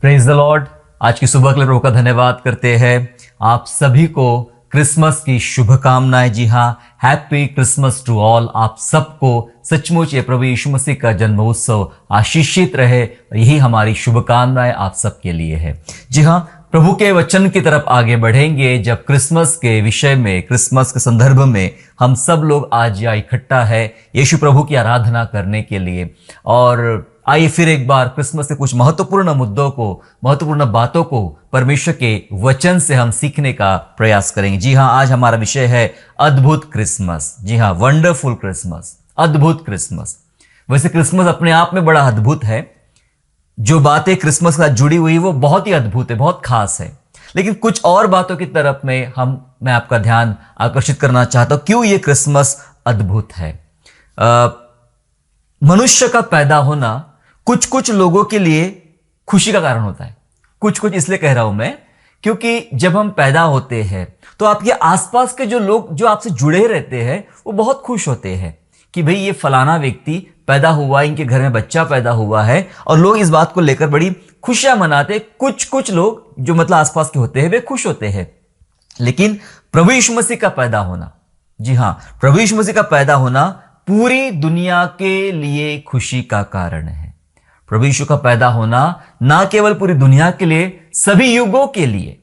Praise the Lord. आज की सुबह के लिए प्रभु का धन्यवाद करते हैं। आप सभी को क्रिसमस की शुभकामनाएं। जी हाँ, हैप्पी क्रिसमस टू ऑल। आप सबको सचमुच ये प्रभु यीशु मसीह का जन्म उत्सव आशीषित रहे, यही हमारी शुभकामनाएं आप सबके लिए है। जी हाँ, प्रभु के वचन की तरफ आगे बढ़ेंगे जब क्रिसमस के विषय में, क्रिसमस के संदर्भ में हम सब लोग आज यहाँ इकट्ठा है यीशु प्रभु की आराधना करने के लिए। और आइए फिर एक बार क्रिसमस के कुछ महत्वपूर्ण मुद्दों को, महत्वपूर्ण बातों को परमेश्वर के वचन से हम सीखने का प्रयास करेंगे। जी हाँ, आज हमारा विषय है अद्भुत क्रिसमस। जी हाँ, वंडरफुल क्रिसमस, अद्भुत क्रिसमस। वैसे क्रिसमस अपने आप में बड़ा अद्भुत है। जो बातें क्रिसमस के साथ जुड़ी हुई वो बहुत ही अद्भुत है, बहुत खास है। लेकिन कुछ और बातों की तरफ में मैं आपका ध्यान आकर्षित करना चाहता हूं। क्यों ये क्रिसमस अद्भुत है? मनुष्य का पैदा होना कुछ कुछ लोगों के लिए खुशी का कारण होता है। कुछ कुछ इसलिए कह रहा हूं मैं, क्योंकि जब हम पैदा होते हैं तो आपके आसपास के जो लोग जो आपसे जुड़े रहते हैं वो बहुत खुश होते हैं कि भाई ये फलाना व्यक्ति पैदा हुआ, इनके घर में बच्चा पैदा हुआ है, और लोग इस बात को लेकर बड़ी खुशियां मनाते। कुछ कुछ लोग जो मतलब आसपास के होते हैं वे खुश होते हैं। लेकिन प्रभु यीशु मसीह का पैदा होना, जी हां, प्रभु यीशु मसीह का पैदा होना पूरी दुनिया के लिए खुशी का कारण है। प्रभु यीशु का पैदा होना ना केवल पूरी दुनिया के लिए, सभी युगों के लिए।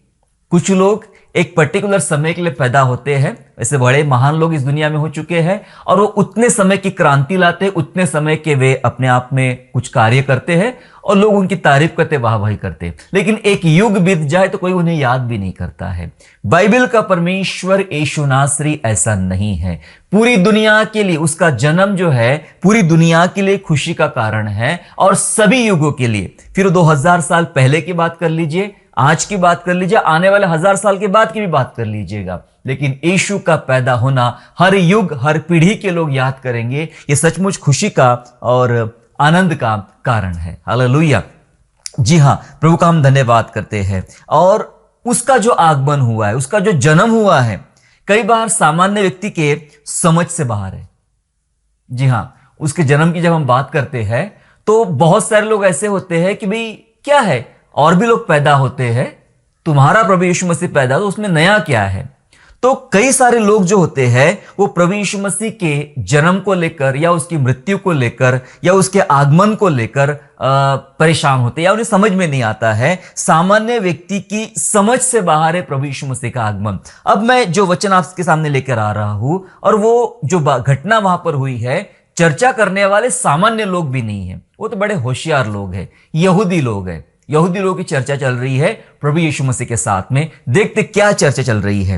कुछ लोग एक पर्टिकुलर समय के लिए पैदा होते हैं, ऐसे बड़े महान लोग इस दुनिया में हो चुके हैं, और वो उतने समय की क्रांति लाते हैं, उतने समय के वे अपने आप में कुछ कार्य करते हैं और लोग उनकी तारीफ करते, वाहवाही करते। लेकिन एक युग बीत जाए तो कोई उन्हें याद भी नहीं करता है। बाइबल का परमेश्वर यीशु नासरी ऐसा नहीं है। पूरी दुनिया के लिए उसका जन्म जो है पूरी दुनिया के लिए खुशी का कारण है, और सभी युगों के लिए। फिर 2000 साल पहले की बात कर लीजिए, आज की बात कर लीजिए, आने वाले 1000 साल के बाद की भी बात कर लीजिएगा, लेकिन यीशु का पैदा होना हर युग, हर पीढ़ी के लोग याद करेंगे। ये सचमुच खुशी का और आनंद का कारण है। हालेलुया। जी हां, प्रभु का हम धन्यवाद करते हैं। और उसका जो आगमन हुआ है, उसका जो जन्म हुआ है, कई बार सामान्य व्यक्ति के समझ से बाहर है। जी हां, उसके जन्म की जब हम बात करते हैं तो बहुत सारे लोग ऐसे होते हैं कि भाई क्या है, और भी लोग पैदा होते हैं, तुम्हारा प्रभु यीशु मसीह पैदा तो उसमें नया क्या है? तो कई सारे लोग जो होते हैं वो प्रभु यीशु मसीह के जन्म को लेकर या उसकी मृत्यु को लेकर या उसके आगमन को लेकर परेशान होते हैं, या उन्हें समझ में नहीं आता है। सामान्य व्यक्ति की समझ से बाहर है प्रभु यीशु मसीह का आगमन। अब मैं जो वचन आपके सामने लेकर आ रहा हूं, और वो जो घटना वहां पर हुई है, चर्चा करने वाले सामान्य लोग भी नहीं है, वो तो बड़े होशियार लोग हैं, यहूदी लोग हैं। यहूदी लोगों की चर्चा चल रही है प्रभु यीशु मसीह के साथ में। देखते क्या चर्चा चल रही है,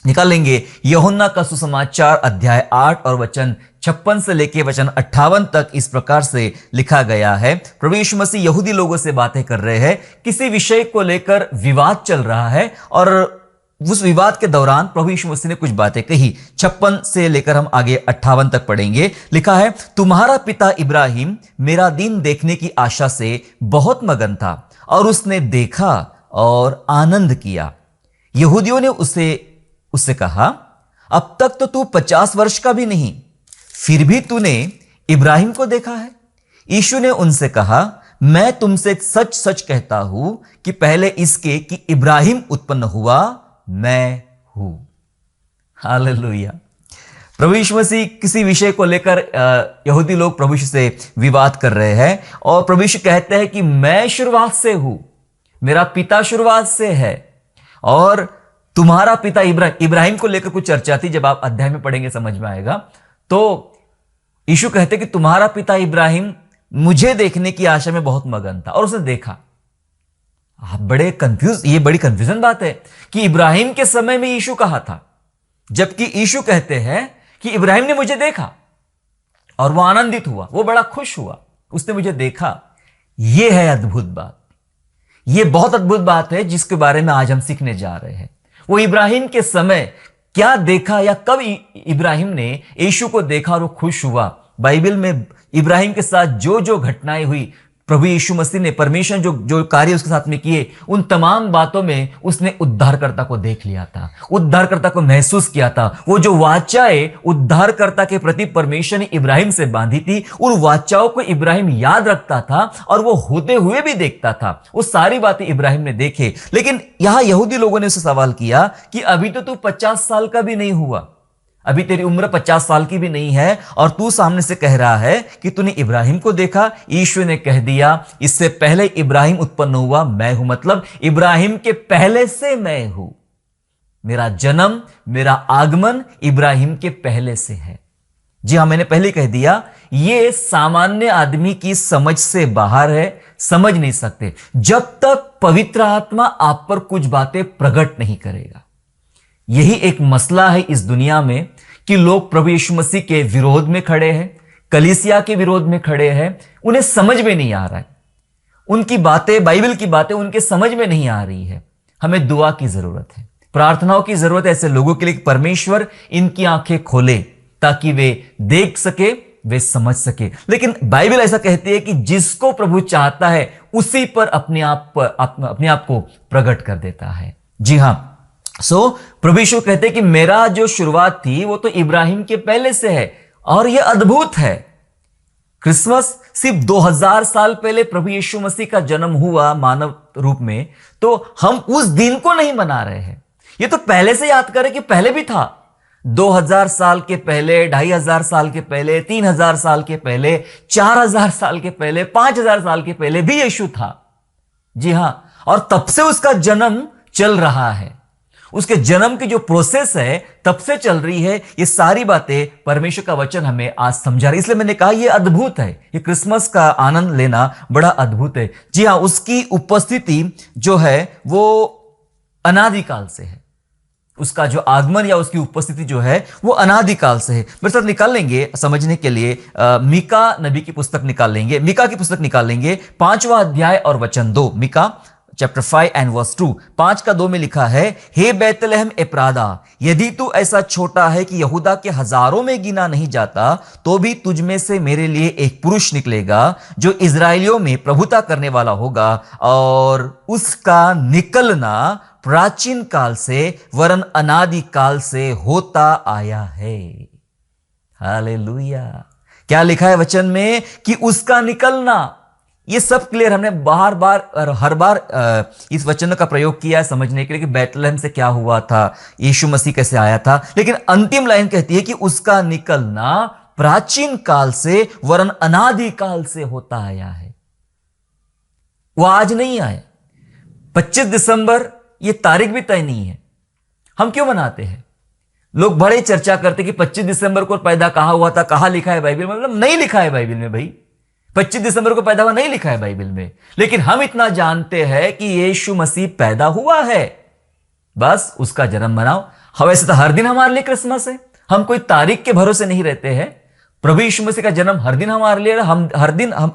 निकालेंगे। यूहन्ना का सुसमाचार अध्याय 8 और वचन 56 से लेकर वचन 58 तक इस प्रकार से लिखा गया है। प्रभु यीशु मसीह यहूदी लोगों से बातें कर रहे हैं, किसी विषय को लेकर विवाद चल रहा है, और उस विवाद के दौरान प्रभु यीशु मसीह ने कुछ बातें कही। 56 से लेकर हम आगे 58 तक पढ़ेंगे। लिखा है, तुम्हारा पिता इब्राहिम मेरा दिन देखने की आशा से बहुत मगन था, और उसने देखा और आनंद किया। यहूदियों ने उससे कहा, अब तक तो तू 50 वर्ष का भी नहीं, फिर भी तूने इब्राहिम को देखा है। यीशु ने उनसे कहा, मैं तुमसे सच सच कहता हूं कि पहले इसके कि इब्राहिम उत्पन्न हुआ, मैं हूं। हालेलुया। प्रभु यीशु मसीह किसी विषय को लेकर यहूदी लोग प्रभु यीशु से विवाद कर रहे हैं, और प्रभु यीशु कहते हैं कि मैं शुरुआत से हूं, मेरा पिता शुरुआत से है, और तुम्हारा पिता इब्राहिम को लेकर कुछ चर्चा थी। जब आप अध्याय में पढ़ेंगे समझ में आएगा। तो यीशु कहते कि तुम्हारा पिता इब्राहिम मुझे देखने की आशा में बहुत मगन था, और उसने देखा। आप ये बड़ी कंफ्यूजन बात है कि इब्राहिम के समय में यीशु कहा था, जबकि यीशु कहते हैं कि इब्राहिम ने मुझे देखा और वो आनंदित हुआ, वो बड़ा खुश हुआ, उसने मुझे देखा। ये है अद्भुत बात। ये बहुत अद्भुत बात है जिसके बारे में आज हम सीखने जा रहे हैं। वो इब्राहिम के समय क्या देखा, या कब इब्राहिम ने यीशु को देखा और वो खुश हुआ। बाइबल में इब्राहिम के साथ जो जो घटनाएं हुई, प्रभु यीशु मसीह ने, परमेश्वर जो जो कार्य उसके साथ में किए, उन तमाम बातों में उसने उद्धारकर्ता को देख लिया था, उद्धारकर्ता को महसूस किया था। वो जो वाचाएं उद्धारकर्ता के प्रति परमेश्वर ने इब्राहिम से बांधी थी, उन वाचाओं को इब्राहिम याद रखता था और वो होते हुए भी देखता था। वो सारी बातें इब्राहिम ने देखे। लेकिन यहां यहूदी लोगों ने उससे सवाल किया कि अभी तो तू 50 साल का भी नहीं हुआ, अभी तेरी उम्र 50 साल की भी नहीं है और तू सामने से कह रहा है कि तूने इब्राहिम को देखा। यीशु ने कह दिया, इससे पहले इब्राहिम उत्पन्न हुआ मैं हूं, मतलब इब्राहिम के पहले से मैं हूं। मेरा जन्म, मेरा आगमन इब्राहिम के पहले से है। जी हां, मैंने पहले कह दिया, यह सामान्य आदमी की समझ से बाहर है, समझ नहीं सकते जब तक पवित्र आत्मा आप पर कुछ बातें प्रकट नहीं करेगा। यही एक मसला है इस दुनिया में कि लोग प्रभु यीशु मसीह के विरोध में खड़े हैं, कलीसिया के विरोध में खड़े हैं। उन्हें समझ में नहीं आ रहा है, उनकी बातें, बाइबल की बातें उनके समझ में नहीं आ रही है। हमें दुआ की जरूरत है, प्रार्थनाओं की जरूरत है ऐसे लोगों के लिए कि परमेश्वर इनकी आंखें खोले ताकि वे देख सके, वे समझ सके। लेकिन बाइबल ऐसा कहती है कि जिसको प्रभु चाहता है उसी पर अपने आप को प्रकट कर देता है। जी हां, प्रभु यीशु कहते हैं कि मेरा जो शुरुआत थी वो तो इब्राहिम के पहले से है। और यह अद्भुत है। क्रिसमस सिर्फ 2000 साल पहले प्रभु यीशु मसीह का जन्म हुआ मानव रूप में, तो हम उस दिन को नहीं मना रहे हैं। ये तो पहले से याद करें कि पहले भी था। 2000 साल के पहले, 2500 साल के पहले, 3000 साल के पहले, 4000 साल के पहले, 5000 साल के पहले भी यीशु था। जी हां, और तब से उसका जन्म चल रहा है। उसके जन्म की जो प्रोसेस है तब से चल रही है। ये सारी बातें परमेश्वर का वचन हमें आज समझा रही है। इसलिए मैंने कहा यह अद्भुत है, ये क्रिसमस का आनंद लेना बड़ा अद्भुत है। जी हां, उसकी उपस्थिति जो है वो अनादिकाल से है। उसका जो आगमन या उसकी उपस्थिति जो है वो अनादिकाल से है। मेरे साथ निकाल लेंगे समझने के लिए मीका नबी की पुस्तक निकाल लेंगे, मीका की पुस्तक निकाल लेंगे, 5वां अध्याय और वचन 2। मीका चैप्टर 5 एंड वर्स 2, 5:2 में लिखा है, हे बैतलहम एप्रादा, यदि तू ऐसा छोटा है कि यहूदा के हजारों में गिना नहीं जाता, तो भी तुझ में से मेरे लिए एक पुरुष निकलेगा जो इजराइलियों में प्रभुता करने वाला होगा, और उसका निकलना प्राचीन काल से वरन अनादि काल से होता आया है। हालेलुया। क्या लिखा है वचन में कि उसका निकलना। ये सब क्लियर हमने हर बार इस वचन का प्रयोग किया है समझने के लिए कि बैतलहम से क्या हुआ था, यीशु मसीह कैसे आया था। लेकिन अंतिम लाइन कहती है कि उसका निकलना प्राचीन काल से वरन अनादि काल से होता आया है। वो आज नहीं आया। 25 दिसंबर ये तारीख भी तय नहीं है। हम क्यों मनाते हैं? लोग बड़े चर्चा करते कि 25 दिसंबर को पैदा कहां हुआ था, कहां लिखा है बाइबल में। मतलब नहीं लिखा है बाइबल में भाई, 25 दिसंबर को पैदा हुआ नहीं लिखा है बाइबल में। लेकिन हम इतना जानते हैं कि यीशु मसीह पैदा हुआ है, बस उसका जन्म मनाओ। वैसे तो हर दिन हमारे लिए क्रिसमस है, हम कोई तारीख के भरोसे नहीं रहते हैं। प्रभु यीशु मसीह का जन्म हर दिन हमारे लिए, हम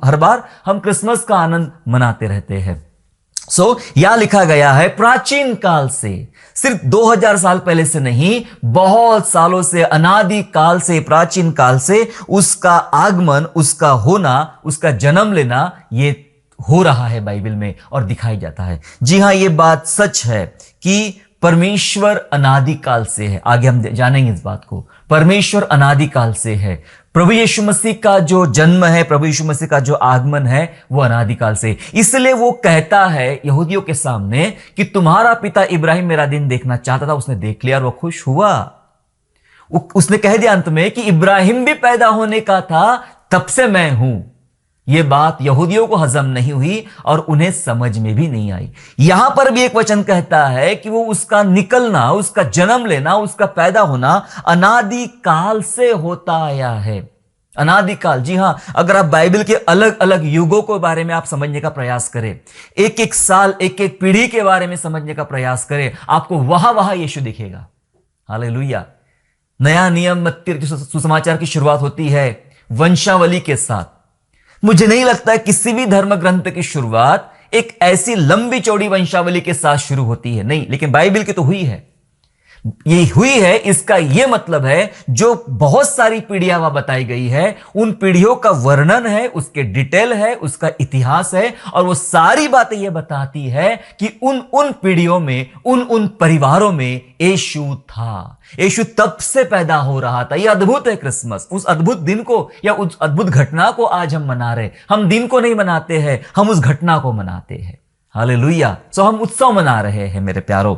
हर बार हम क्रिसमस का आनंद मनाते रहते हैं। यहां लिखा गया है प्राचीन काल से, सिर्फ 2000 साल पहले से नहीं, बहुत सालों से, अनादि काल से, प्राचीन काल से उसका आगमन, उसका होना, उसका जन्म लेना ये हो रहा है बाइबल में और दिखाई जाता है। जी हां, ये बात सच है कि परमेश्वर अनादि काल से है। आगे हम जानेंगे इस बात को। परमेश्वर अनादि काल से है। प्रभु यीशु मसीह का जो जन्म है, प्रभु यीशु मसीह का जो आगमन है वो अनादिकाल से। इसलिए वो कहता है यहूदियों के सामने कि तुम्हारा पिता इब्राहिम मेरा दिन देखना चाहता था, उसने देख लिया और वो खुश हुआ। उसने कह दिया अंत में कि इब्राहिम भी पैदा होने का था, तब से मैं हूं। यह बात यहूदियों को हजम नहीं हुई और उन्हें समझ में भी नहीं आई। यहां पर भी एक वचन कहता है कि वो उसका निकलना, उसका जन्म लेना, उसका पैदा होना अनादि काल से होता आया है। अनादिकाल। जी हां, अगर आप बाइबल के अलग अलग युगों के बारे में आप समझने का प्रयास करें, एक एक साल, एक एक पीढ़ी के बारे में समझने का प्रयास करें, आपको वहां यीशु दिखेगा। हालेलुया। नया नियम मत्ती सुसमाचार की शुरुआत होती है वंशावली के साथ। मुझे नहीं लगता किसी भी धर्म ग्रंथ की शुरुआत एक ऐसी लंबी चौड़ी वंशावली के साथ शुरू होती है, नहीं, लेकिन बाइबल की तो हुई है। ये हुई है, इसका यह मतलब है जो बहुत सारी पीढ़ियां वहां बताई गई है, उन पीढ़ियों का वर्णन है, उसके डिटेल है, उसका इतिहास है, और वो सारी बातें यह बताती है कि उन उन पीढ़ियों में, उन उन परिवारों में यीशु था। यीशु तब से पैदा हो रहा था। यह अद्भुत है क्रिसमस। उस अद्भुत दिन को या उस अद्भुत घटना को आज हम मना रहे। हम दिन को नहीं मनाते हैं, हम उस घटना को मनाते हैं। हालेलुया। सो हम उत्सव मना रहे हैं मेरे प्यारों।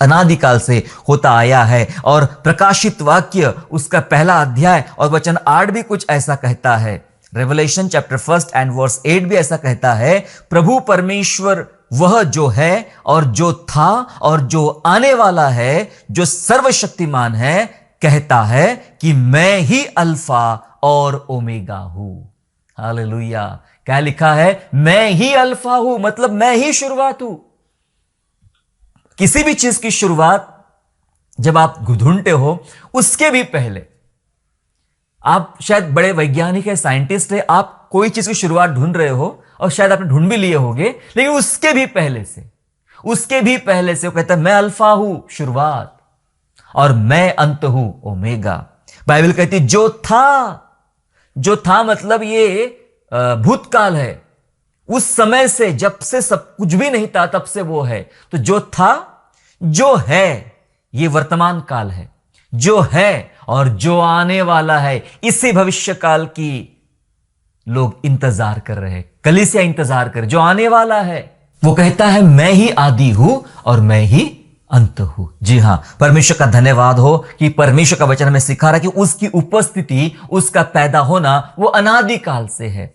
अनादिकाल से होता आया है। और प्रकाशित वाक्य उसका पहला अध्याय और वचन 8 भी कुछ ऐसा कहता है। रेवलेशन चैप्टर 1 एंड वर्स 8 भी ऐसा कहता है, प्रभु परमेश्वर वह जो है और जो था और जो आने वाला है, जो सर्वशक्तिमान है, कहता है कि मैं ही अल्फा और ओमेगा हूं। हालेलुया। क्या लिखा है? मैं ही अल्फा हूं, मतलब मैं ही शुरुआत हूं। किसी भी चीज की शुरुआत जब आप ढूंढते हो, उसके भी पहले आप शायद बड़े वैज्ञानिक है, साइंटिस्ट है, आप कोई चीज की शुरुआत ढूंढ रहे हो और शायद आपने ढूंढ भी लिए होंगे, लेकिन उसके भी पहले से वो कहता है मैं अल्फा हूं, शुरुआत, और मैं अंत हूं, ओमेगा। बाइबल कहती है जो था मतलब ये भूतकाल है। उस समय से, जब से सब कुछ भी नहीं था, तब से वो है। तो जो था, जो है, ये वर्तमान काल है। जो है और जो आने वाला है, इसी भविष्य काल की लोग इंतजार कर रहे हैं, कलीसिया इंतजार कर। जो आने वाला है वो कहता है मैं ही आदि हूं और मैं ही अंत हूं। जी हां, परमेश्वर का धन्यवाद हो कि परमेश्वर का वचन हमें सिखा रहा है कि उसकी उपस्थिति, उसका पैदा होना वो अनादिकाल से है,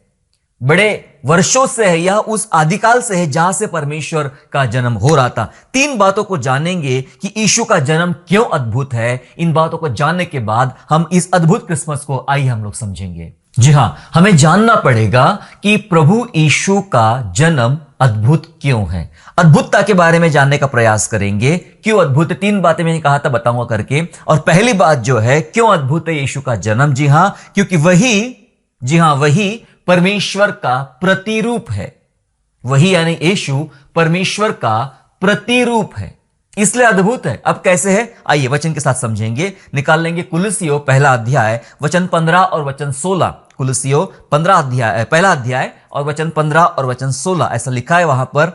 बड़े वर्षों से है, यह उस आदिकाल से है जहां से परमेश्वर का जन्म हो रहा था। 3 बातों को जानेंगे कि यीशु का जन्म क्यों अद्भुत है। इन बातों को जानने के बाद हम इस अद्भुत क्रिसमस को आइए हम लोग समझेंगे। जी हां, हमें जानना पड़ेगा कि प्रभु यीशु का जन्म अद्भुत क्यों है। अद्भुतता के बारे में जानने का प्रयास करेंगे। क्यों अद्भुत? 3 बातें मैंने कहा था बताऊंगा करके। और पहली बात जो है, क्यों अद्भुत है यीशु का जन्म? जी हां, क्योंकि वही परमेश्वर का प्रतिरूप है। वही यानी यीशु परमेश्वर का प्रतिरूप है, इसलिए अद्भुत है। अब कैसे है, आइए वचन के साथ समझेंगे। निकाल लेंगे कुलुस्सियों पहला अध्याय वचन 15 और वचन 16। कुलुस्सियों पहला अध्याय और वचन 15 और वचन 16 ऐसा लिखा है वहां पर,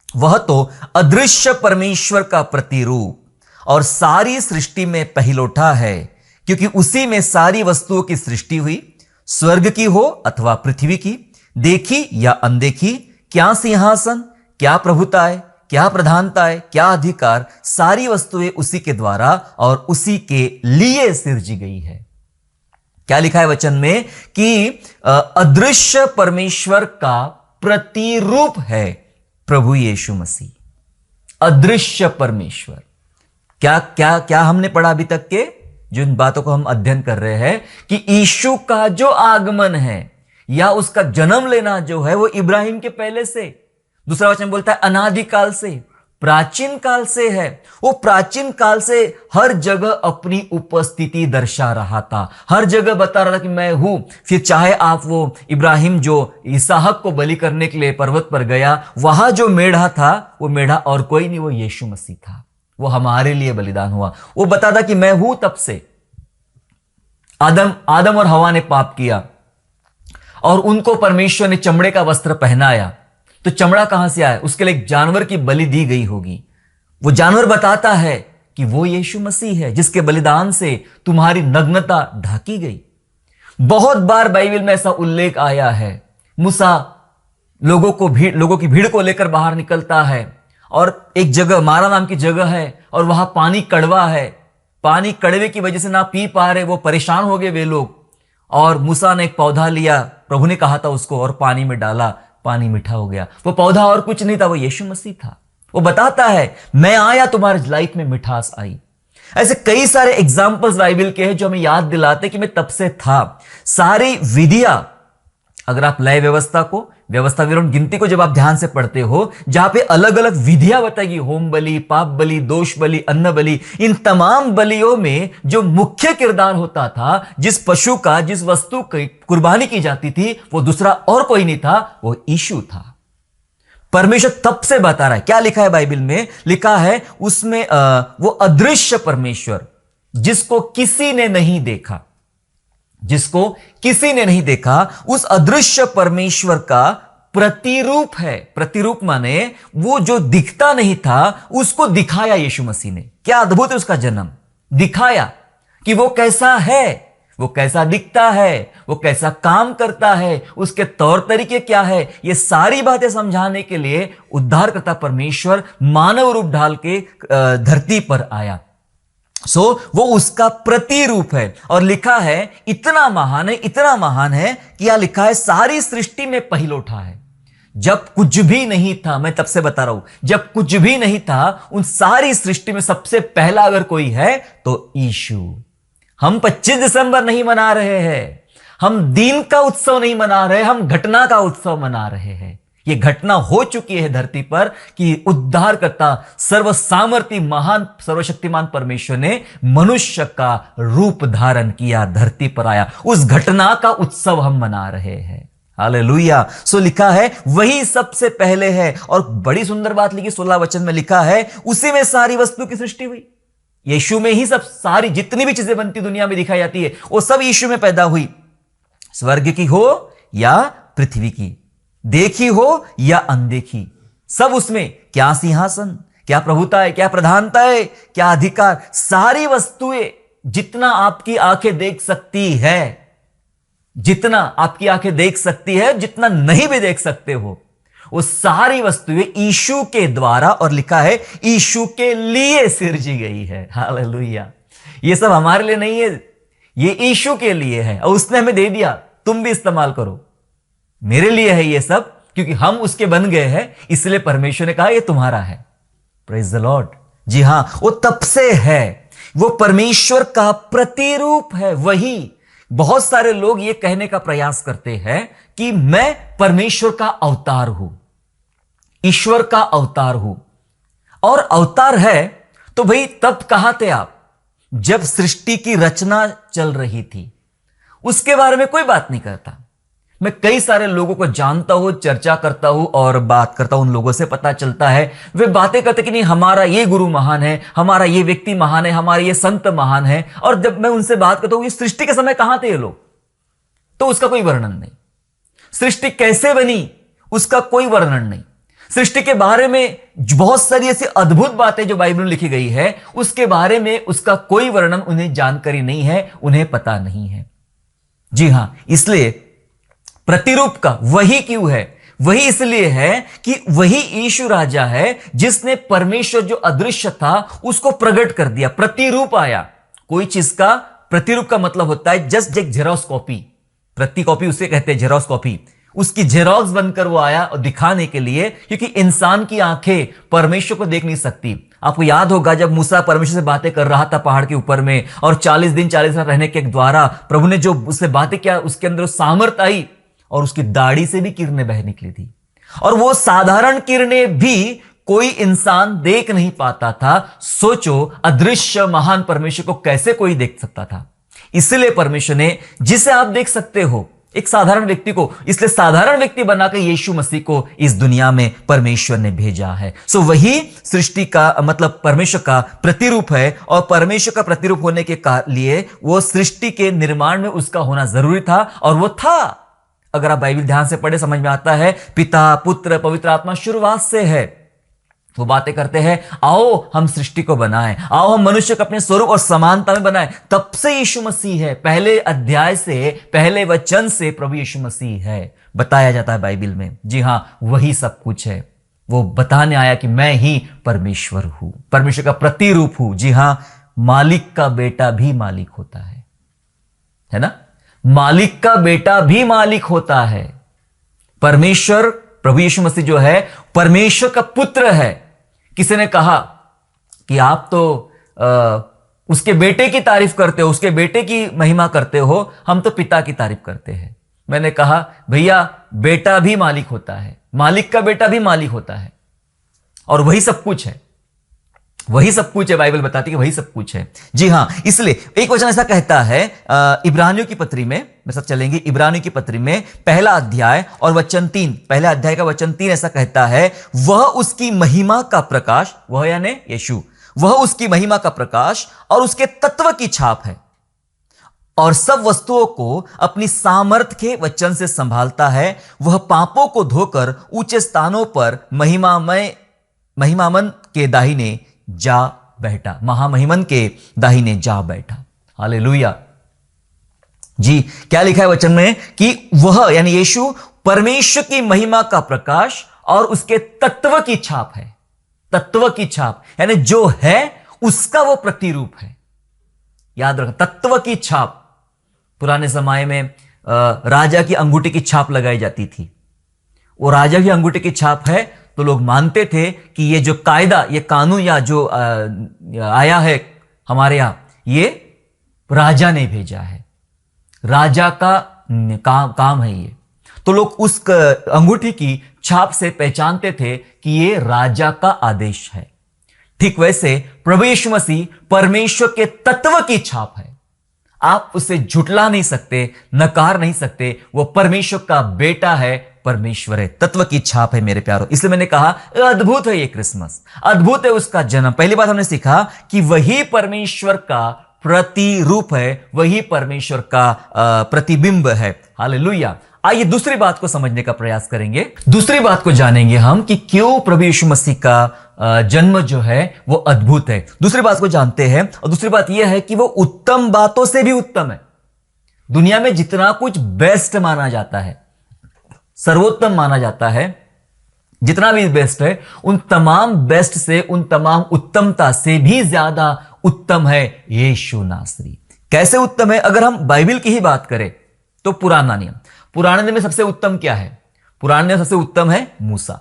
वह तो अदृश्य परमेश्वर का प्रतिरूप और सारी सृष्टि में पहिलौठा है, क्योंकि उसी में सारी वस्तुओं की सृष्टि हुई, स्वर्ग की हो अथवा पृथ्वी की, देखी या अनदेखी, क्या सिंहासन, क्या प्रभुताएं, क्या प्रधानताएं, क्या अधिकार, सारी वस्तुएं उसी के द्वारा और उसी के लिए सिरजी गई है। क्या लिखा है वचन में कि अदृश्य परमेश्वर का प्रतिरूप है प्रभु यीशु मसीह। अदृश्य परमेश्वर, क्या क्या क्या हमने पढ़ा अभी तक के जिन बातों को हम अध्ययन कर रहे हैं कि यीशु का जो आगमन है या उसका जन्म लेना जो है वो इब्राहिम के पहले से, दूसरा वचन बोलता है अनादिकाल से, प्राचीन काल से है। वो प्राचीन काल से हर जगह अपनी उपस्थिति दर्शा रहा था, हर जगह बता रहा था कि मैं हूं। फिर चाहे आप वो इब्राहिम जो इसहाक को बलि करने के लिए पर्वत पर गया, वहां जो मेढ़ा था वो मेढ़ा और कोई नहीं, वो यीशु मसीह था। वो हमारे लिए बलिदान हुआ। वो बताता कि मैं हूं। तब से आदम और हवा ने पाप किया और उनको परमेश्वर ने चमड़े का वस्त्र पहनाया। तो चमड़ा कहां से आया? उसके लिए एक जानवर की बलि दी गई होगी। वो जानवर बताता है कि वो यीशु मसीह है जिसके बलिदान से तुम्हारी नग्नता ढाकी गई। बहुत बार बाइबल में ऐसा उल्लेख आया है। मूसा लोगों की भीड़ को लेकर बाहर निकलता है और एक जगह मारा नाम की जगह है और वहां पानी कड़वा है। पानी कड़वे की वजह से ना पी पा रहे, वो परेशान हो गए वे लोग। और मूसा ने एक पौधा लिया, प्रभु ने कहा था उसको, और पानी में डाला, पानी मीठा हो गया। वो पौधा और कुछ नहीं था, वो यीशु मसीह था। वो बताता है मैं आया, तुम्हारी लाइफ में मिठास आई। ऐसे कई सारे एग्जाम्पल्स बाइबल के हैं जो हमें याद दिलाते कि मैं तब से था। सारी विधियां, अगर आप लय व्यवस्था विवरण गिनती को जब आप ध्यान से पढ़ते हो, जहां पे अलग अलग विधियां बताएगी, होम बलि, पाप बलि, दोष बलि, अन्न बलि, इन तमाम बलियों में जो मुख्य किरदार होता था, जिस पशु का, जिस वस्तु की कुर्बानी की जाती थी, वो दूसरा और कोई नहीं था, वो यीशु था। परमेश्वर तब से बता रहा है। क्या लिखा है बाइबल में? लिखा है उसमें वो अदृश्य परमेश्वर जिसको किसी ने नहीं देखा, जिसको किसी ने नहीं देखा, उस अदृश्य परमेश्वर का प्रतिरूप है। प्रतिरूप माने वो जो दिखता नहीं था उसको दिखाया यीशु मसीह ने। क्या अद्भुत है उसका जन्म! दिखाया कि वो कैसा है, वो कैसा दिखता है, वो कैसा काम करता है, उसके तौर तरीके क्या है। ये सारी बातें समझाने के लिए उद्धारकर्ता परमेश्वर मानव रूप ढाल के धरती पर आया। वो उसका प्रतिरूप है। और लिखा है इतना महान है, इतना महान है कि यह लिखा है सारी सृष्टि में पहिलौठा है। जब कुछ भी नहीं था, मैं तब से बता रहा हूं, जब कुछ भी नहीं था, उन सारी सृष्टि में सबसे पहला अगर कोई है तो यीशु। हम 25 दिसंबर नहीं मना रहे हैं, हम दिन का उत्सव नहीं मना रहे, हम घटना का उत्सव मना रहे हैं। यह घटना हो चुकी है धरती पर कि उद्धारकर्ता सर्वसामर्थी महान सर्वशक्तिमान परमेश्वर ने मनुष्य का रूप धारण किया, धरती पर आया। उस घटना का उत्सव हम मना रहे हैं। हालेलुया। सो लिखा है वही सबसे पहले है। और बड़ी सुंदर बात लिखी 16 वचन में लिखा है उसी में सारी वस्तु की सृष्टि हुई। यीशु में ही सब सारी जितनी भी चीजें बनती दुनिया में दिखाई जाती है वो सब यीशु में पैदा हुई। स्वर्ग की हो या पृथ्वी की, देखी हो या अनदेखी, सब उसमें। क्या सिंहासन, क्या प्रभुता है, क्या प्रधानता है, क्या अधिकार, सारी वस्तुएं जितना आपकी आंखें देख सकती है, जितना आपकी आंखें देख सकती है, जितना नहीं भी देख सकते हो, वो सारी वस्तुएं यीशु के द्वारा, और लिखा है यीशु के लिए सिरजी गई है। हालेलुया। ये सब हमारे लिए नहीं है, ये यीशु के लिए है और उसने हमें दे दिया, तुम भी इस्तेमाल करो। मेरे लिए है ये सब, क्योंकि हम उसके बन गए हैं, इसलिए परमेश्वर ने कहा ये तुम्हारा है। Praise the Lord. जी हां, वो तब से है, वो परमेश्वर का प्रतिरूप है। वही बहुत सारे लोग ये कहने का प्रयास करते हैं कि मैं परमेश्वर का अवतार हूं, ईश्वर का अवतार हूं। और अवतार है तो भाई तब कहां थे आप? जब सृष्टि की रचना चल रही थी। उसके बारे में कोई बात नहीं करता। मैं कई सारे लोगों को जानता हूं, चर्चा करता हूं और बात करता हूं, उन लोगों से पता चलता है वे बातें करते कि नहीं हमारा ये गुरु महान है, हमारा ये व्यक्ति महान है, हमारे ये संत महान है। और जब मैं उनसे बात करता हूं ये सृष्टि के समय कहां थे ये लोग, तो उसका कोई वर्णन नहीं। सृष्टि कैसे बनी उसका कोई वर्णन नहीं। सृष्टि के बारे में बहुत सारी ऐसी अद्भुत बातें जो बाइबल में लिखी गई है उसके बारे में उसका कोई वर्णन उन्हें जानकारी नहीं है, उन्हें पता नहीं है। जी हां, इसलिए प्रतिरूप का वही क्यों है? वही इसलिए है कि वही यीशु राजा है जिसने परमेश्वर जो अदृश्य था उसको प्रकट कर दिया। प्रतिरूप आया। कोई चीज का प्रतिरूप का मतलब होता है जस्ट एक जेरॉक्स कॉपी। प्रति कॉपी उसे कहते हैं, जेरॉक्स कॉपी। उसकी जेरॉक्स बनकर वो आया और दिखाने के लिए, क्योंकि इंसान की आंखें परमेश्वर को देख नहीं सकती। आपको याद होगा जब मूसा परमेश्वर से बातें कर रहा था पहाड़ के ऊपर में, और 40 दिन 40 रात रहने के द्वारा प्रभु ने जो उससे बातें किया उसके अंदर सामर्थ आई और उसकी दाढ़ी से भी किरणें बह निकली थी। और वो साधारण किरणें भी कोई इंसान देख नहीं पाता था। सोचो अदृश्य महान परमेश्वर को कैसे कोई देख सकता था। इसलिए परमेश्वर ने, जिसे आप देख सकते हो, एक साधारण व्यक्ति को, इसलिए साधारण व्यक्ति बनाकर यीशु मसीह को इस दुनिया में परमेश्वर ने भेजा है। वही सृष्टि का मतलब परमेश्वर का प्रतिरूप है। और परमेश्वर का प्रतिरूप होने के लिए वो सृष्टि के निर्माण में उसका होना जरूरी था, और वो था। अगर आप बाइबल ध्यान से पढ़े समझ में आता है पिता पुत्र पवित्र आत्मा शुरुआत से है। वो बातें करते हैं आओ हम सृष्टि को बनाएं, आओ हम मनुष्य को अपने स्वरूप और समानता में बनाएं। तब से यीशु मसीह है। पहले अध्याय से, पहले वचन से प्रभु यीशु मसीह है, बताया जाता है बाइबल में। जी हां, वही सब कुछ है। वो बताने आया कि मैं ही परमेश्वर हूं, परमेश्वर का प्रतिरूप हूं। जी हां, मालिक का बेटा भी मालिक होता है ना? मालिक का बेटा भी मालिक होता है। परमेश्वर प्रभु यीशु मसीह जो है परमेश्वर का पुत्र है। किसी ने कहा कि आप तो उसके बेटे की तारीफ करते हो, उसके बेटे की महिमा करते हो, हम तो पिता की तारीफ करते हैं। मैंने कहा भैया बेटा भी मालिक होता है, मालिक का बेटा भी मालिक होता है, और वही सब कुछ है। वही सब कुछ है, बाइबल बताती है कि वही सब कुछ है। जी हां, इसलिए एक वचन ऐसा कहता है इब्रानियों की पत्री में, मेरे साथ चलेंगे, इब्रानियों की पत्री में पहला अध्याय और वचन 3, पहला अध्याय का वचन 3 ऐसा कहता है, वह उसकी महिमा का प्रकाश, वह यानी यीशु, वह उसकी महिमा का प्रकाश और उसके तत्व की छाप है, और सब वस्तुओं को अपनी सामर्थ्य के वचन से संभालता है। वह पापों को धोकर ऊंचे स्थानों पर महिमामन के दाहिने जा बैठा, महामहिमन के दाहिने जा बैठा। हालेलुया। जी, क्या लिखा है वचन में कि वह यानी यीशु परमेश्वर की महिमा का प्रकाश और उसके तत्व की छाप है। तत्व की छाप यानी जो है उसका वो प्रतिरूप है। याद रखना, तत्व की छाप। पुराने समय में राजा की अंगूठी की छाप लगाई जाती थी। वो राजा की अंगूठी की छाप है तो लोग मानते थे कि ये जो कायदा, ये कानून या जो आया है हमारे यहां, ये राजा ने भेजा है, राजा का काम है ये। तो लोग उस अंगूठी की छाप से पहचानते थे कि ये राजा का आदेश है। ठीक वैसे प्रभु यीशु मसीह परमेश्वर के तत्व की छाप है। आप उसे झुटला नहीं सकते, नकार नहीं सकते। वो परमेश्वर का बेटा है, परमेश्वर है, तत्व की छाप है मेरे प्यारों। इसलिए मैंने कहा अद्भुत है ये क्रिसमस, अद्भुत है उसका जन्म। पहली बात हमने सीखा कि वही परमेश्वर का प्रतिरूप है, वही परमेश्वर का प्रतिबिंब है। हालेलुया। आइए दूसरी बात को समझने का प्रयास करेंगे, दूसरी बात को जानेंगे हम कि क्यों प्रभु यीशु मसीह का जन्म जो है वो अद्भुत है। दूसरी बात को जानते हैं, और दूसरी बात यह है कि वो उत्तम बातों से भी उत्तम है। दुनिया में जितना कुछ बेस्ट माना जाता है, सर्वोत्तम माना जाता है, जितना भी बेस्ट है, उन तमाम बेस्ट से, उन तमाम उत्तमता से भी ज्यादा उत्तम है यीशु नासरी। कैसे उत्तम है? अगर हम बाइबल की ही बात करें तो पुराना नियम, पुराने नियम में सबसे उत्तम क्या है? पुराने नियम सबसे उत्तम है मूसा।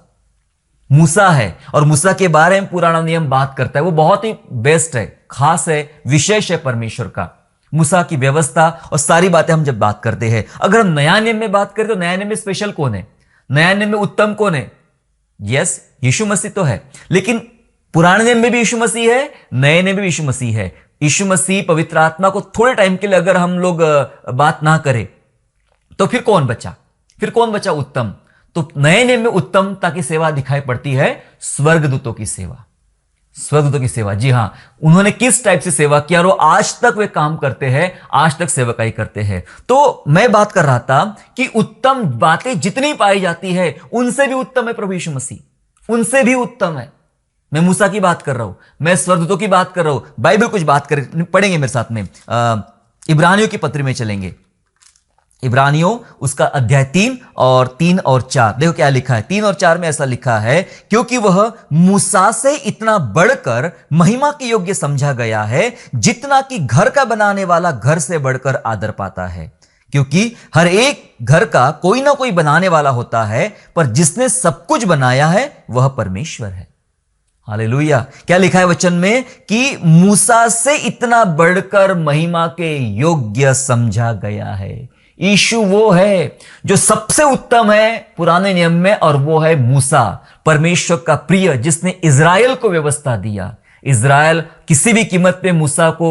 मूसा है, और मूसा के बारे में पुराना नियम बात करता है। वो बहुत ही बेस्ट है, खास है, विशेष है परमेश्वर का। मूसा की व्यवस्था और सारी बातें हम जब बात करते हैं, अगर हम नया नियम में बात करें तो नया नियम में स्पेशल कौन है? नया नियम में उत्तम कौन है? यस, यीशु मसीह तो है, लेकिन पुराने नियम में भी यीशु मसीह है, नए नियम में भी यीशु मसीह है। यीशु मसीह, पवित्र आत्मा को थोड़े टाइम के लिए अगर हम लोग बात ना करें तो फिर कौन बचा? फिर कौन बचा उत्तम? तो नए नियम में उत्तमता की सेवा दिखाई पड़ती है, स्वर्गदूतों की सेवा। स्वर्गदूतों की सेवा, जी हां, उन्होंने किस टाइप से सेवा किया और वो आज तक वे काम करते हैं, आज तक सेवकाई करते हैं। तो मैं बात कर रहा था कि उत्तम बातें जितनी पाई जाती है उनसे भी उत्तम है प्रभु यीशु मसीह, उनसे भी उत्तम है। मैं मूसा की बात कर रहा हूं, मैं स्वर्गदूतों की बात कर रहा हूं। बाइबल कुछ बात करें, पढ़ेंगे मेरे साथ में, इब्रानियों की पत्री में चलेंगे। इब्रानियों उसका अध्याय 3 और 4, देखो क्या लिखा है। 3 और 4 में ऐसा लिखा है, क्योंकि वह मूसा से इतना बढ़कर महिमा के योग्य समझा गया है, जितना कि घर का बनाने वाला घर से बढ़कर आदर पाता है। क्योंकि हर एक घर का कोई ना कोई बनाने वाला होता है, पर जिसने सब कुछ बनाया है वह परमेश्वर है। हालेलुया। क्या लिखा है वचन में कि मूसा से इतना बढ़कर महिमा के योग्य समझा गया है। यीशु वो है जो सबसे उत्तम है पुराने नियम में, और वो है मूसा, परमेश्वर का प्रिय, जिसने इज़राइल को व्यवस्था दिया। इज़राइल किसी भी कीमत पे मूसा को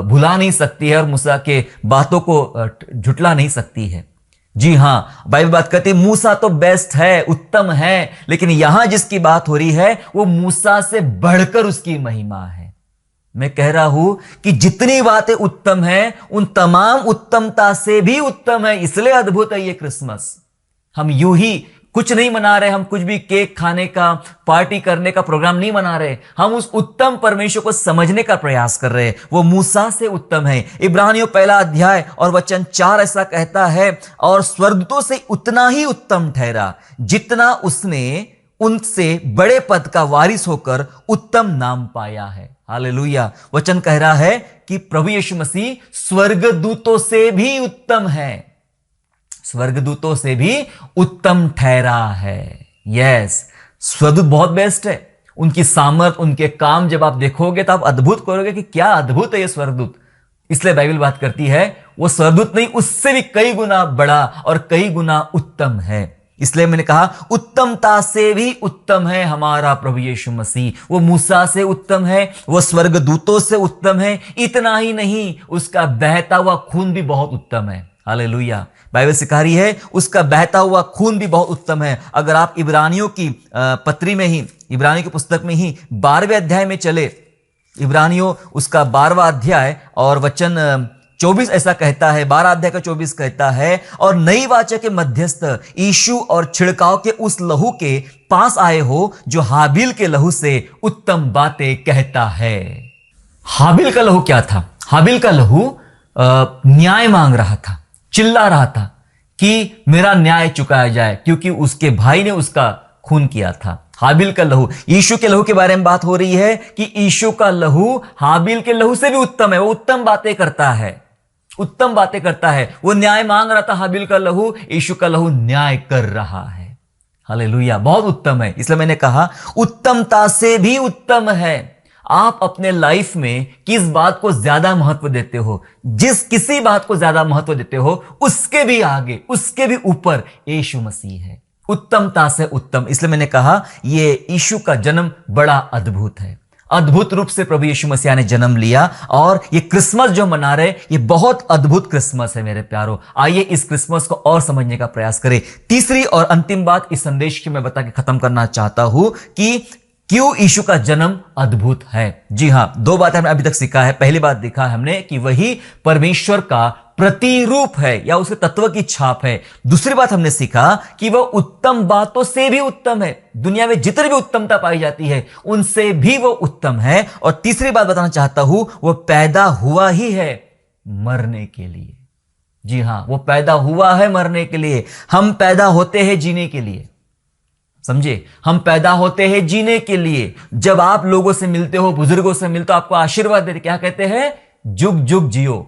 भुला नहीं सकती है और मूसा के बातों को झुटला नहीं सकती है। जी हां, बाइबल बात करती है मूसा तो बेस्ट है, उत्तम है, लेकिन यहां जिसकी बात हो रही है वो मूसा से बढ़कर उसकी महिमा है। मैं कह रहा हूं कि जितनी बातें उत्तम हैं उन तमाम उत्तमता से भी उत्तम है, इसलिए अद्भुत है ये क्रिसमस। हम यूं ही कुछ नहीं मना रहे, हम कुछ भी केक खाने का, पार्टी करने का प्रोग्राम नहीं मना रहे, हम उस उत्तम परमेश्वर को समझने का प्रयास कर रहे हैं। वो मूसा से उत्तम है। इब्रानियों पहला अध्याय और वचन 4 ऐसा कहता है, और स्वर्गदूतों से उतना ही उत्तम ठहरा जितना उसने उनसे बड़े पद का वारिस होकर उत्तम नाम पाया है। हालेलुया। वचन कह रहा है कि प्रभु यीशु मसीह स्वर्गदूतों से भी उत्तम है, स्वर्गदूतों से भी उत्तम ठहरा है। यस, स्वर्गदूत बहुत बेस्ट है। उनकी सामर्थ, उनके काम जब आप देखोगे तो आप अद्भुत करोगे कि क्या अद्भुत है ये स्वर्गदूत। इसलिए बाइबल बात करती है वो स्वर्गदूत नहीं, उससे भी कई गुना बड़ा और कई गुना उत्तम है। इसलिए मैंने कहा उत्तमता से भी उत्तम है हमारा प्रभु यीशु मसीह। वो मूसा से उत्तम है, वो स्वर्गदूतों से उत्तम है। इतना ही नहीं, उसका बहता हुआ खून भी बहुत उत्तम है। हालेलुया। बाइबल सिखा रही है उसका बहता हुआ खून भी बहुत उत्तम है। अगर आप इब्रानियों की पत्री में ही, इब्रानियों की पुस्तक में ही 12वें अध्याय में चले, इब्रानियों उसका 12वां अध्याय और वचन 24 ऐसा कहता है, 12 अध्याय का 24 कहता है, और नई वाचा के मध्यस्थ यीशु और छिड़काव के उस लहू के पास आए हो जो हाबिल के लहू से उत्तम बातें कहता है। हाबिल का लहू क्या था? हाबिल का लहू न्याय मांग रहा था, चिल्ला रहा था कि मेरा न्याय चुकाया जाए, क्योंकि उसके भाई ने उसका खून किया था। हाबिल का लहू, यीशु के लहू के बारे में बात हो रही है कि यीशु का लहू हाबिल के लहू से भी उत्तम है। वो उत्तम बातें करता है, उत्तम बातें करता है। वो न्याय मांग रहा था हाबिल का लहू, यीशु का लहू न्याय कर रहा है। हालेलुया, बहुत उत्तम है। इसलिए मैंने कहा उत्तमता से भी उत्तम है। आप अपने लाइफ में किस बात को ज्यादा महत्व देते हो, जिस किसी बात को ज्यादा महत्व देते हो, उसके भी आगे, उसके भी ऊपर यीशु मसीह है। उत्तमता से उत्तम। इसलिए मैंने कहा यह यीशु का जन्म बड़ा अद्भुत है। अद्भुत रूप से प्रभु यीशु मसीह ने जन्म लिया, और ये क्रिसमस जो मना रहे, ये बहुत अद्भुत क्रिसमस है मेरे प्यारों। आइए इस क्रिसमस को और समझने का प्रयास करें। तीसरी और अंतिम बात इस संदेश की मैं बता के खत्म करना चाहता हूं कि क्यों यीशु का जन्म अद्भुत है। जी हां, दो बातें हमने अभी तक सीखा है। पहली बात देखा हमने कि वही परमेश्वर का प्रतिरूप है या उसके तत्व की छाप है। दूसरी बात हमने सीखा कि वह उत्तम बातों से भी उत्तम है। दुनिया में जितनी भी उत्तमता पाई जाती है उनसे भी वो उत्तम है। और तीसरी बात बताना चाहता हूं, वो पैदा हुआ ही है मरने के लिए। जी हां, वो पैदा हुआ है मरने के लिए। हम पैदा होते हैं जीने के लिए, समझे? हम पैदा होते हैं जीने के लिए। जब आप लोगों से मिलते हो, बुजुर्गों से मिलते हो, आपको आशीर्वाद देते, क्या कहते हैं? जुग जुग जियो,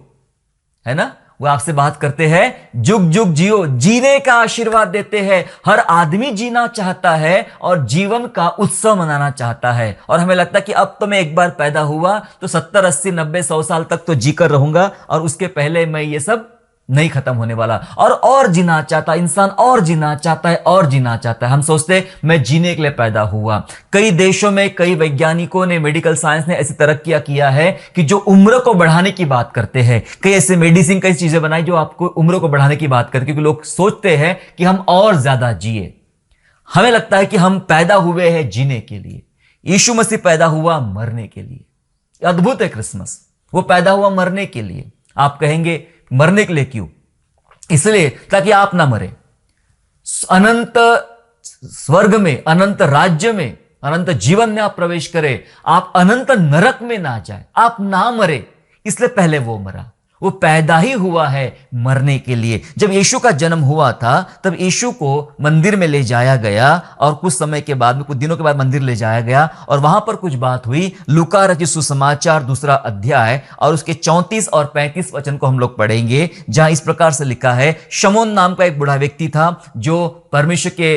है ना? वो आपसे बात करते हैं जुग जुग जियो, जीने का आशीर्वाद देते हैं। हर आदमी जीना चाहता है और जीवन का उत्सव मनाना चाहता है। और हमें लगता है कि अब तो मैं एक बार पैदा हुआ तो 70, 80, 90, 100 साल तक तो जीकर रहूंगा, और उसके पहले मैं ये सब नहीं खत्म होने वाला। और जीना चाहता इंसान, और जीना चाहता है, और जीना चाहता है। हम सोचते हैं मैं जीने के लिए पैदा हुआ। कई देशों में कई वैज्ञानिकों ने, मेडिकल साइंस ने ऐसी तरक्कियां किया है कि जो उम्र को बढ़ाने की बात करते हैं। कई ऐसे मेडिसिन, कई चीजें बनाई जो आपको उम्र को बढ़ाने की बात करते, क्योंकि लोग सोचते हैं कि हम और ज्यादा जिए। हमें लगता है कि हम पैदा हुए हैं जीने के लिए। यीशु मसीह पैदा हुआ मरने के लिए। अद्भुत है क्रिसमस। वो पैदा हुआ मरने के लिए। आप कहेंगे मरने के लिए क्यों? इसलिए ताकि आप ना मरे, अनंत स्वर्ग में, अनंत राज्य में, अनंत जीवन में आप प्रवेश करें, आप अनंत नरक में ना जाए, आप ना मरे। इसलिए पहले वो मरा। वो पैदा ही हुआ है मरने के लिए। जब यीशु का जन्म हुआ था तब यीशु को मंदिर में ले जाया गया, और कुछ समय के बाद में, कुछ दिनों के बाद मंदिर ले जाया गया, और वहां पर कुछ बात हुई। लूका रचित सुसमाचार 2 अध्याय और उसके 34 और 35 वचन को हम लोग पढ़ेंगे, जहां इस प्रकार से लिखा है। शमौन नाम का एक बूढ़ा व्यक्ति था जो परमेश्वर के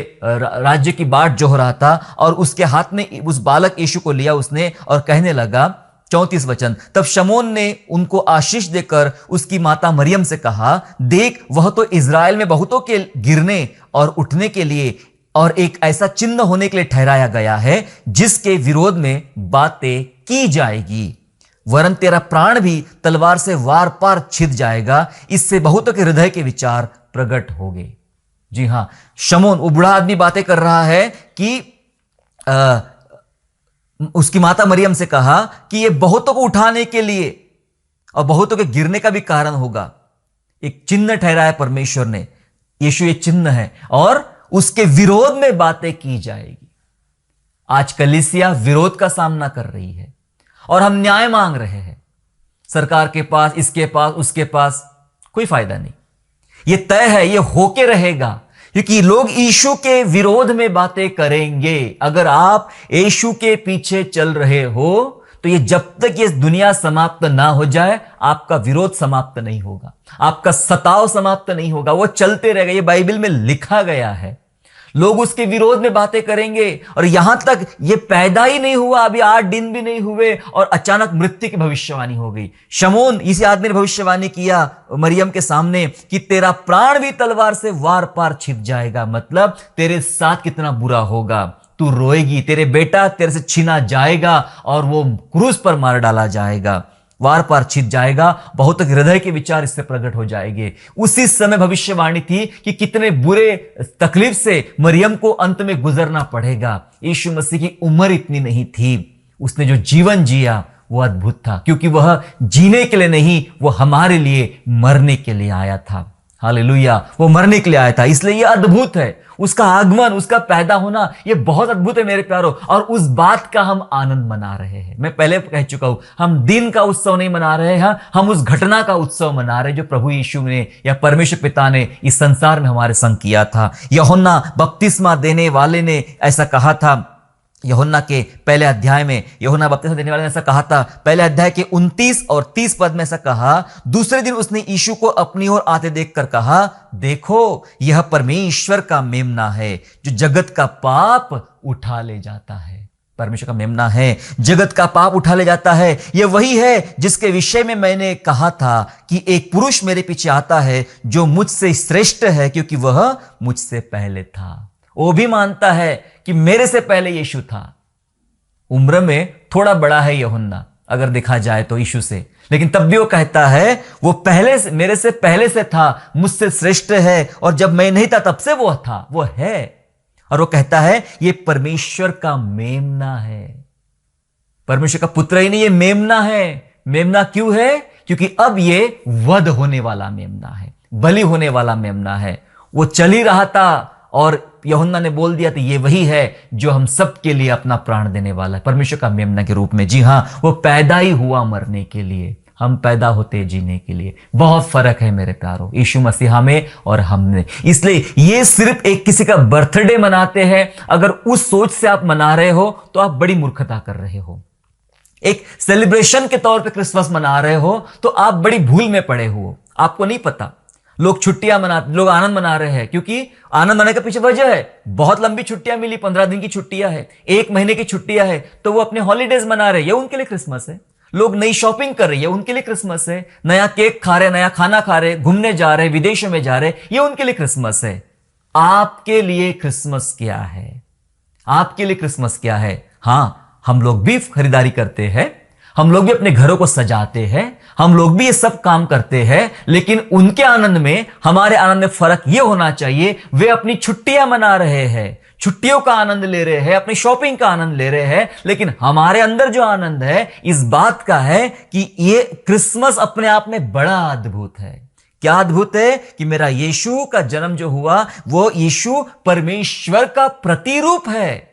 राज्य की बाट जोह रहा था, और उसके हाथ में उस बालक यीशु को लिया उसने, और कहने लगा, 34 वचन, तब शमौन ने उनको आशीष देकर उसकी माता मरियम से कहा, देख, वह तो इज़राइल में बहुतों के गिरने और उठने के लिए और एक ऐसा चिन्ह होने के लिए ठहराया गया है जिसके विरोध में बातें की जाएगी, वरन तेरा प्राण भी तलवार से वार पार छिद जाएगा। इससे बहुतों के हृदय के विचार प्रकट होंगे। जी हां, शमौन, वो बूढ़ा आदमी, बातें कर रहा है कि उसकी माता मरियम से कहा कि यह बहुतों को उठाने के लिए और बहुतों के गिरने का भी कारण होगा। एक चिन्ह ठहराया परमेश्वर ने, यीशु ये चिन्ह है, और उसके विरोध में बातें की जाएगी। आज कलीसिया विरोध का सामना कर रही है और हम न्याय मांग रहे हैं सरकार के पास, इसके पास, उसके पास। कोई फायदा नहीं। ये तय है, ये होके रहेगा, क्योंकि लोग यीशु के विरोध में बातें करेंगे। अगर आप यीशु के पीछे चल रहे हो तो ये जब तक ये दुनिया समाप्त ना हो जाए, आपका विरोध समाप्त नहीं होगा, आपका सताव समाप्त नहीं होगा, वो चलते रहेगा। ये बाइबल में लिखा गया है। लोग उसके विरोध में बातें करेंगे। और यहां तक ये पैदा ही नहीं हुआ, अभी 8 दिन भी नहीं हुए और अचानक मृत्यु की भविष्यवाणी हो गई। शमौन, इसी आदमी ने भविष्यवाणी किया मरियम के सामने कि तेरा प्राण भी तलवार से वार पार छिप जाएगा। मतलब तेरे साथ कितना बुरा होगा, तू रोएगी, तेरे बेटा तेरे से छीना जाएगा और वो क्रूस पर मार डाला जाएगा, वार पार छिप जाएगा। बहुत हृदय के विचार इससे प्रकट हो जाएंगे। उसी समय भविष्यवाणी थी कि कितने बुरे तकलीफ से मरियम को अंत में गुजरना पड़ेगा। यीशु मसीह की उम्र इतनी नहीं थी, उसने जो जीवन जिया वो अद्भुत था, क्योंकि वह जीने के लिए नहीं, वो हमारे लिए मरने के लिए आया था। हालेलुया, वो मरने के लिए आया था, इसलिए ये अद्भुत है। उसका आगमन, उसका पैदा होना, ये बहुत अद्भुत है मेरे प्यारो। और उस बात का हम आनंद मना रहे हैं। मैं पहले कह चुका हूं, हम दिन का उत्सव नहीं मना रहे हैं, हम उस घटना का उत्सव मना रहे हैं जो प्रभु यीशु ने या परमेश्वर पिता ने इस संसार में हमारे संग किया था। यूहन्ना बपतिस्मा देने वाले ने ऐसा कहा था, यूहन्ना के पहले अध्याय में यूहन्ना बपतिस्मा देने वाले ने ऐसा कहा था, पहले अध्याय के 29 और 30 पद में ऐसा कहा, दूसरे दिन उसने यीशु को अपनी ओर आते देखकर कहा, देखो यह परमेश्वर का मेमना है जो जगत का पाप उठा ले जाता है। परमेश्वर का मेमना है, जगत का पाप उठा ले जाता है। यह वही है जिसके विषय में मैंने कहा था कि एक पुरुष मेरे पीछे आता है जो मुझसे श्रेष्ठ है, क्योंकि वह मुझसे पहले था। वो भी मानता है कि मेरे से पहले यीशु था। उम्र में थोड़ा बड़ा है यूहन्ना अगर देखा जाए तो यीशु से, लेकिन तब भी वो कहता है वो पहले से, मेरे से पहले से था, मुझसे श्रेष्ठ है, और जब मैं नहीं था तब से वो था, वो है। और वो कहता है ये परमेश्वर का मेमना है, परमेश्वर का पुत्र ही नहीं, ये मेमना है। मेमना क्यों है? क्योंकि अब ये वध होने वाला मेमना है, बलि होने वाला मेमना है। वो चल ही रहा था और यूहन्ना ने बोल दिया था ये वही है जो हम सब के लिए अपना प्राण देने वाला है, परमेश्वर का मेमना के रूप में। जी हां, वो पैदा ही हुआ मरने के लिए, हम पैदा होते जीने के लिए। बहुत फर्क है मेरे प्यारों, यीशु मसीहा में और हमने। इसलिए ये सिर्फ एक किसी का बर्थडे मनाते हैं, अगर उस सोच से आप मना रहे हो तो आप बड़ी मूर्खता कर रहे हो। एक सेलिब्रेशन के तौर पे क्रिसमस मना रहे हो तो आप बड़ी भूल में पड़े हो, आपको नहीं पता। लोग छुट्टियां मनाते, लोग आनंद मना रहे हैं, क्योंकि आनंद मनाने के पीछे वजह है, बहुत लंबी छुट्टियां मिली, 15 दिन की छुट्टियां है, 1 महीने की छुट्टियां है, तो वो अपने हॉलीडेज मना रहे हैं, ये उनके लिए क्रिसमस है। लोग नई शॉपिंग कर रहे हैं, उनके लिए क्रिसमस है। नया केक खा रहे, नया खाना खा रहे, घूमने जा रहे, विदेशों में जा रहे, ये उनके लिए क्रिसमस है। आपके लिए क्रिसमस क्या है? आपके लिए क्रिसमस क्या है? हां, हम लोग भी खरीदारी करते हैं, हम लोग भी अपने घरों को सजाते हैं, हम लोग भी ये सब काम करते हैं, लेकिन उनके आनंद में हमारे आनंद में फर्क ये होना चाहिए। वे अपनी छुट्टियां मना रहे हैं, छुट्टियों का आनंद ले रहे हैं, अपनी शॉपिंग का आनंद ले रहे हैं, लेकिन हमारे अंदर जो आनंद है इस बात का है कि ये क्रिसमस अपने आप में बड़ा अद्भुत है। क्या अद्भुत है? कि मेरा यीशु का जन्म जो हुआ वो यीशु परमेश्वर का प्रतिरूप है,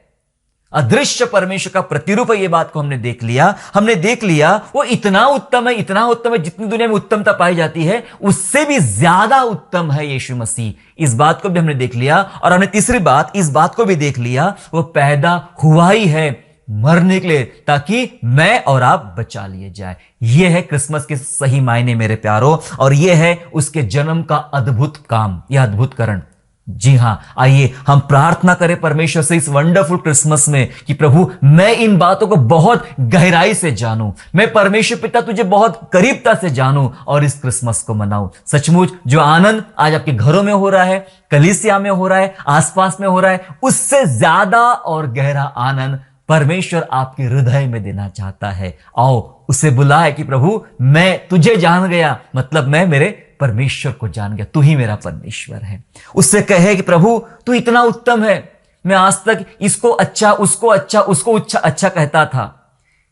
अदृश्य परमेश्वर का प्रतिरूप है। ये बात को हमने देख लिया। वो इतना उत्तम है, इतना उत्तम है, जितनी दुनिया में उत्तमता पाई जाती है उससे भी ज्यादा उत्तम है यीशु मसीह। इस बात को भी हमने देख लिया। और हमने तीसरी बात, इस बात को भी देख लिया, वो पैदा हुआ ही है मरने के लिए, ताकि मैं और आप बचा लिए जाए। यह है क्रिसमस के सही मायने मेरे प्यारों, और यह है उसके जन्म का अद्भुत काम, यह अद्भुत करण। जी हां, आइए हम प्रार्थना करें परमेश्वर से इस वंडरफुल क्रिसमस में कि प्रभु मैं इन बातों को बहुत गहराई से जानूं, मैं परमेश्वर पिता तुझे बहुत करीबता से जानूं और इस क्रिसमस को मनाऊं। सचमुच जो आनंद आज आपके घरों में हो रहा है, कलीसिया में हो रहा है, आसपास में हो रहा है, उससे ज्यादा और गहरा आनंद परमेश्वर आपके हृदय में देना चाहता है। आओ उसे बुलाए कि प्रभु मैं तुझे जान गया, मतलब मैं मेरे परमेश्वर को जान गया, तू ही मेरा परमेश्वर है। उससे कहे कि प्रभु तू इतना उत्तम है, मैं आज तक इसको अच्छा, उसको अच्छा, उसको अच्छा कहता था।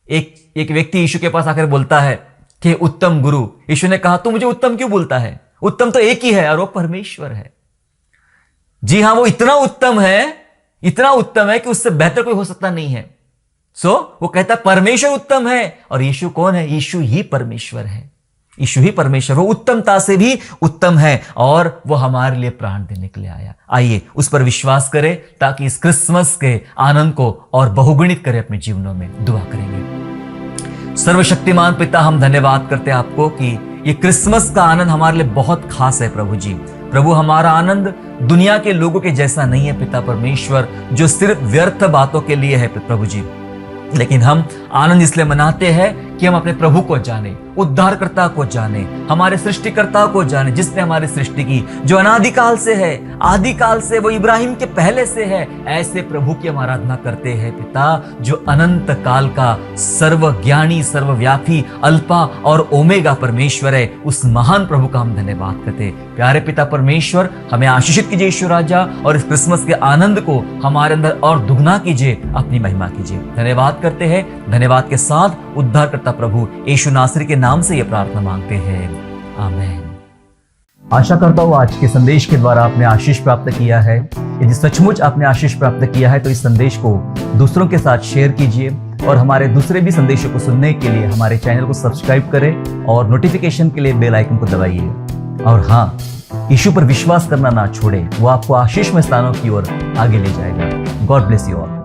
एक व्यक्ति यीशु के पास आकर बोलता है कि उत्तम गुरु, यीशु ने कहा तू मुझे उत्तम क्यों बोलता है? उत्तम तो एक ही है और वो परमेश्वर है। जी हां, वो इतना उत्तम है कि उससे बेहतर कोई हो सकता नहीं है। वो कहता परमेश्वर उत्तम है, और यीशु कौन है? यीशु ही परमेश्वर है, यीशु ही परमेश्वर, वो उत्तमता से भी उत्तम है, और वो हमारे लिए प्राण देने के लिए आया। आइए उस पर विश्वास करें ताकि इस क्रिसमस के आनंद को और बहुगुणित करें अपने जीवनों में। दुआ करेंगे। सर्वशक्तिमान पिता, हम धन्यवाद करते हैं आपको कि ये क्रिसमस का आनंद हमारे लिए बहुत खास है। प्रभु जी, प्रभु हमारा आनंद दुनिया के लोगों के जैसा नहीं है पिता परमेश्वर, जो सिर्फ व्यर्थ बातों के लिए है प्रभु जी, लेकिन हम आनंद इसलिए मनाते हैं कि हम अपने प्रभु को जाने, उद्धारकर्ता को जाने, हमारे सृष्टिकर्ता को जाने, जिसने हमारी सृष्टि की, जो अनादिकाल से है, आदिकाल से, वो इब्राहिम के पहले से है। ऐसे प्रभु की हम आराधना करते हैं पिता, जो अनंत काल का सर्वज्ञानी, सर्वव्यापी, अल्फा और ओमेगा परमेश्वर है। उस महान प्रभु का हम धन्यवाद करते हैं। प्यारे पिता परमेश्वर, हमें आशीषित कीजिए यीशु राजा, और इस क्रिसमस के आनंद को हमारे अंदर और दुगना कीजिए, अपनी महिमा कीजिए। धन्यवाद करते हैं। धन्यवाद के साथ उद्धारकर्ता प्रभु यीशु नासरी के नाम से यह प्रार्थना मांगते हैं, आमीन। आशा करता हूँ आज के संदेश के द्वारा आपने आशीष प्राप्त किया है। यदि सचमुच आपने आशीष प्राप्त किया है तो इस संदेश को दूसरों के साथ शेयर कीजिए, और हमारे दूसरे भी संदेशों को सुनने के लिए हमारे चैनल को सब्सक्राइब करें और नोटिफिकेशन के लिए बेल आइकन को दबाइए। और हाँ, यीशु पर विश्वास करना ना छोड़े, वो आपको आशीषमय स्थानों की ओर आगे ले जाएगा। God bless you all.